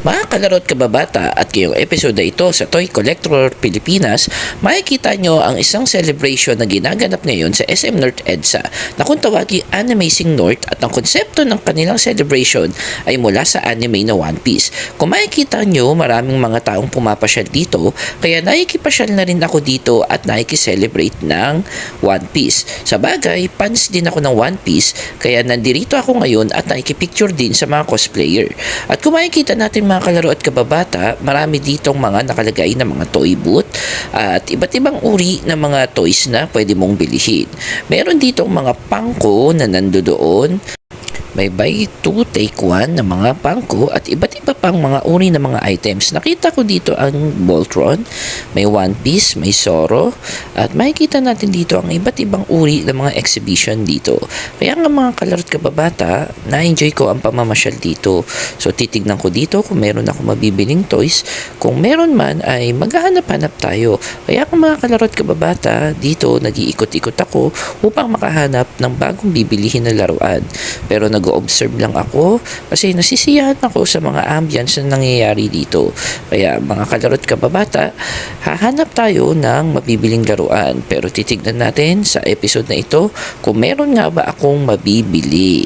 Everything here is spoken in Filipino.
Mga kalaro at kababata, at ngayong episode na ito sa Toy Collector Pilipinas, makikita nyo ang isang celebration na ginaganap ngayon sa SM North EDSA na kung tawaging Animazing North, at ang konsepto ng kanilang celebration ay mula sa anime na One Piece. Kung makikita nyo, maraming mga taong pumapasyal dito, kaya nakikipasyal na rin ako dito at nakikiselebrate ng One Piece. Sa bagay, fans din ako ng One Piece, kaya nandirito ako ngayon at nakikipicture din sa mga cosplayer. At kung makikita natin mga kalaro at kababata, marami ditong mga nakalagay na mga toy booth at iba't ibang uri ng mga toys na pwede mong bilihin. Meron ditong mga pangko na nandoon. May buy 2 take 1 na mga pangko at iba't iba pang mga uri ng mga items. Nakita ko dito ang Voltron, may One Piece, may Zoro, at makikita natin dito ang iba't ibang uri ng mga exhibition dito. Kaya nga mga kalaro't kababata, na-enjoy ko ang pamamasyal dito. So titignan ko dito kung meron ako mabibiling toys. Kung meron man ay maghahanap-hanap tayo. Kaya nga mga kalaro't kababata, dito nag-iikot-ikot ako upang makahanap ng bagong bibilihin na laruan. Pero nag-observe lang ako kasi nasisiyahan ako sa mga ambience na nangyayari dito. Kaya mga kalaro't kababata, hahanap tayo ng mabibiling laruan, pero titignan natin sa episode na ito kung meron nga ba akong mabibili.